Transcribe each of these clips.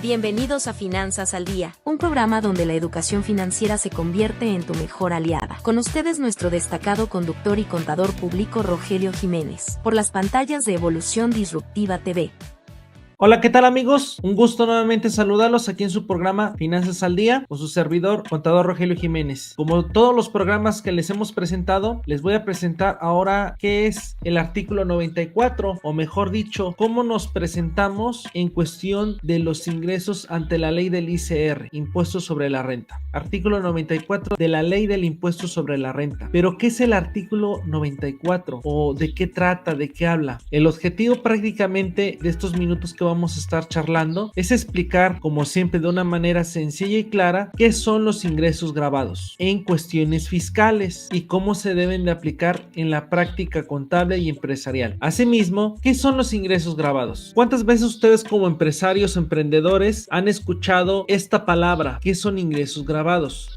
Bienvenidos a Finanzas al Día, un programa donde la educación financiera se convierte en tu mejor aliada. Con ustedes nuestro destacado conductor y contador público Rogelio Jiménez, por las pantallas de Evolución Disruptiva TV. Hola, ¿qué tal amigos? Un gusto nuevamente saludarlos aquí en su programa Finanzas al Día con su servidor, contador Rogelio Jiménez. Como todos los programas que les hemos presentado, les voy a presentar ahora qué es el artículo 94, o mejor dicho, cómo nos presentamos en cuestión de los ingresos ante la ley del ICR, Impuesto sobre la Renta. Artículo 94 de la ley del impuesto sobre la renta. Pero ¿qué es el artículo 94? ¿O de qué trata? ¿De qué habla? El objetivo prácticamente de estos minutos que vamos a estar charlando es explicar, como siempre de una manera sencilla y clara, qué son los ingresos grabados en cuestiones fiscales y cómo se deben de aplicar en la práctica contable y empresarial. Asimismo, ¿qué son los ingresos grabados? ¿Cuántas veces ustedes como empresarios o emprendedores han escuchado esta palabra? ¿Qué son ingresos grabados?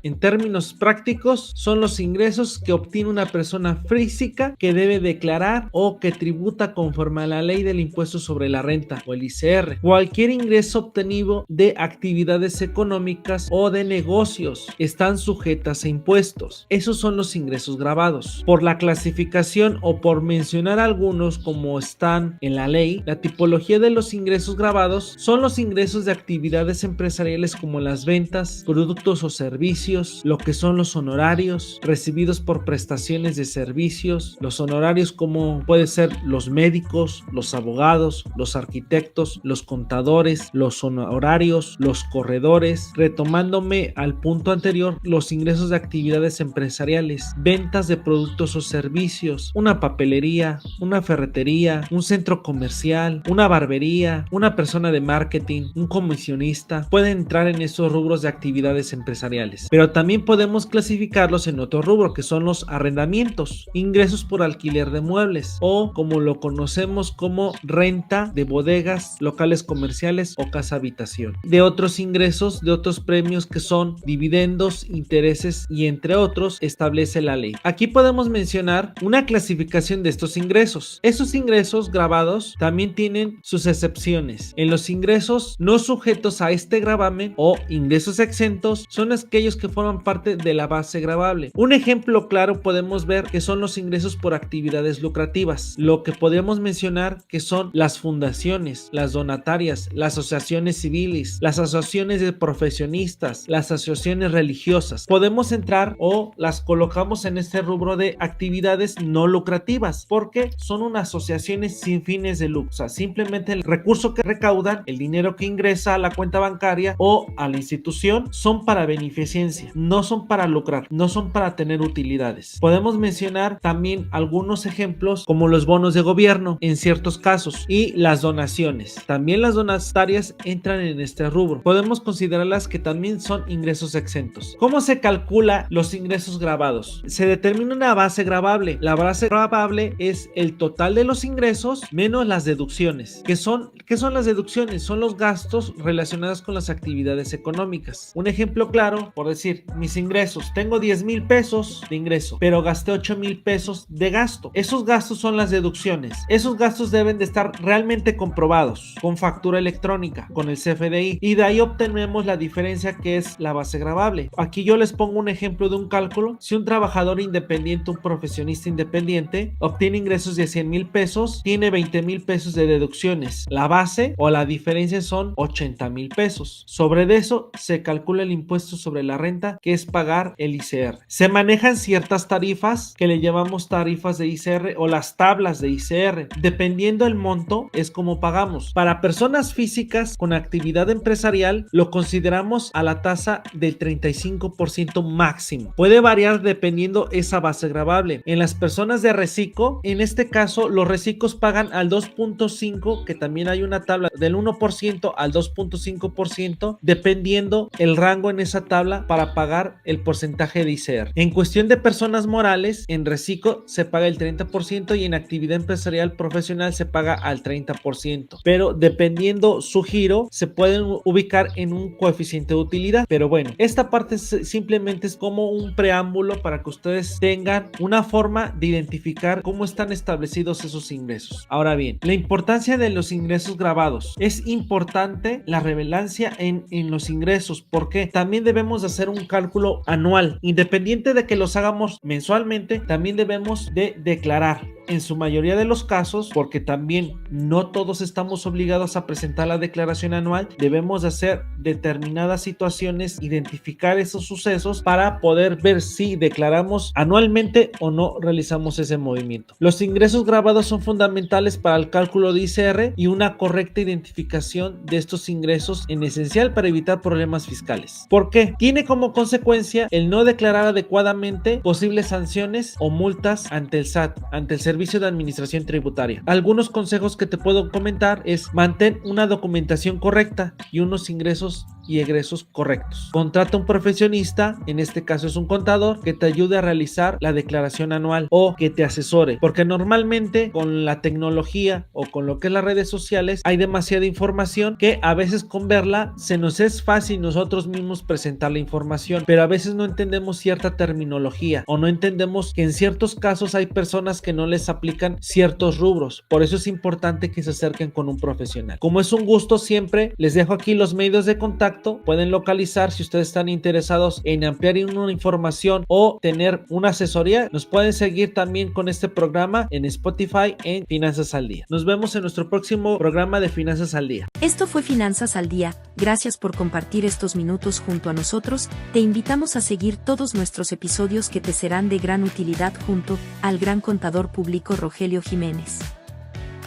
En términos prácticos, son los ingresos que obtiene una persona física que debe declarar o que tributa conforme a la ley del impuesto sobre la renta o el ICR. Cualquier ingreso obtenido de actividades económicas o de negocios están sujetas a impuestos. Esos son los ingresos grabados. Por la clasificación o por mencionar algunos como están en la ley, la tipología de los ingresos grabados son los ingresos de actividades empresariales como las ventas, productos o servicios, lo que son los honorarios recibidos por prestaciones de servicios, los honorarios como puede ser los médicos, los abogados, los arquitectos, los contadores, los honorarios, los corredores. Retomándome al punto anterior, los ingresos de actividades empresariales, ventas de productos o servicios, una papelería, una ferretería, un centro comercial, una barbería, una persona de marketing, un comisionista, pueden entrar en esos rubros de actividades empresariales. Pero también podemos clasificarlos en otro rubro, que son los arrendamientos, ingresos por alquiler de muebles o como lo conocemos como renta de bodegas, locales comerciales o casa habitación. De otros ingresos, de otros premios que son dividendos, intereses y entre otros establece la ley. Aquí podemos mencionar una clasificación de estos ingresos. Esos ingresos grabados también tienen sus excepciones. En los ingresos no sujetos a este gravamen o ingresos exentos son aquellos que forman parte de la base gravable. Un ejemplo claro podemos ver que son los ingresos por actividades lucrativas. Lo que podemos mencionar que son las fundaciones, las donatarias, las asociaciones civiles, las asociaciones de profesionistas, las asociaciones religiosas. Podemos entrar o las colocamos en este rubro de actividades no lucrativas porque son unas asociaciones sin fines de lucro. O sea, simplemente el recurso que recaudan, el dinero que ingresa a la cuenta bancaria o a la institución son para beneficencia, no son para lucrar, no son para tener utilidades. Podemos mencionar también algunos ejemplos como los bonos de gobierno en ciertos casos y las donaciones. También las donatarias entran en este rubro. Podemos considerarlas que también son ingresos exentos. ¿Cómo se calcula los ingresos grabados? Se determina una base gravable. La base gravable es el total de los ingresos menos las deducciones. ¿Qué son las deducciones? Son los gastos relacionados con las actividades económicas. Un ejemplo claro, por decir, mis ingresos. Tengo 10,000 pesos de ingreso, pero gasté 8,000 pesos de gasto. Esos gastos son las deducciones. Esos gastos deben de estar realmente comprobados con factura electrónica, con el CFDI, y de ahí obtenemos la diferencia que es la base gravable. Aquí yo les pongo un ejemplo de un cálculo. Si un trabajador independiente, un profesionista independiente, obtiene ingresos de 100,000 pesos, tiene 20,000 pesos de deducciones. La base o la diferencia son 80,000 pesos. Sobre eso se calcula el impuesto sobre la renta, que es pagar el ICR. Se manejan ciertas tarifas que le llamamos tarifas de ICR o las tablas de ICR. Dependiendo el monto es como pagamos. Para personas físicas con actividad empresarial lo consideramos a la tasa del 35% máximo. Puede variar dependiendo esa base gravable. En las personas de reciclo, en este caso los reciclos pagan al 2.5, que también hay una tabla del 1% al 2.5%, dependiendo el rango en esa tabla para pagar el porcentaje de ICR. En cuestión de personas morales, en reciclo se paga el 30% y en actividad empresarial profesional se paga al 30%. Pero pero dependiendo su giro se pueden ubicar en un coeficiente de utilidad. Pero bueno, esta parte simplemente es como un preámbulo para que ustedes tengan una forma de identificar cómo están establecidos esos ingresos. Ahora bien, la importancia de los ingresos grabados. Es importante la relevancia en los ingresos, porque también debemos de hacer un cálculo anual. Independiente de que los hagamos mensualmente, también debemos de declarar. En su mayoría de los casos, porque también no todos estamos obligados a presentar la declaración anual, debemos de hacer determinadas situaciones, identificar esos sucesos para poder ver si declaramos anualmente o no realizamos ese movimiento. Los ingresos grabados son fundamentales para el cálculo de ICR y una correcta identificación de estos ingresos es esencial para evitar problemas fiscales. ¿Por qué? Tiene como consecuencia el no declarar adecuadamente posibles sanciones o multas ante el SAT, ante el Servicio de Administración Tributaria. Algunos consejos que te puedo comentar es: mantén una documentación correcta y unos ingresos y egresos correctos. Contrata un profesionista, en este caso es un contador, que te ayude a realizar la declaración anual o que te asesore, porque normalmente con la tecnología o con lo que es las redes sociales hay demasiada información que a veces con verla se nos es fácil nosotros mismos presentar la información, pero a veces no entendemos cierta terminología o no entendemos que en ciertos casos hay personas que no les aplican ciertos rubros. Por eso es importante que se acerquen con un profesional. Como es un gusto, siempre les dejo aquí los medios de contacto. Pueden localizar si ustedes están interesados en ampliar una información o tener una asesoría. Nos pueden seguir también con este programa en Spotify en Finanzas al Día. Nos vemos en nuestro próximo programa de Finanzas al Día. Esto fue Finanzas al Día. Gracias por compartir estos minutos junto a nosotros. Te invitamos a seguir todos nuestros episodios que te serán de gran utilidad junto al gran contador público Rogelio Jiménez.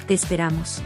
Te esperamos.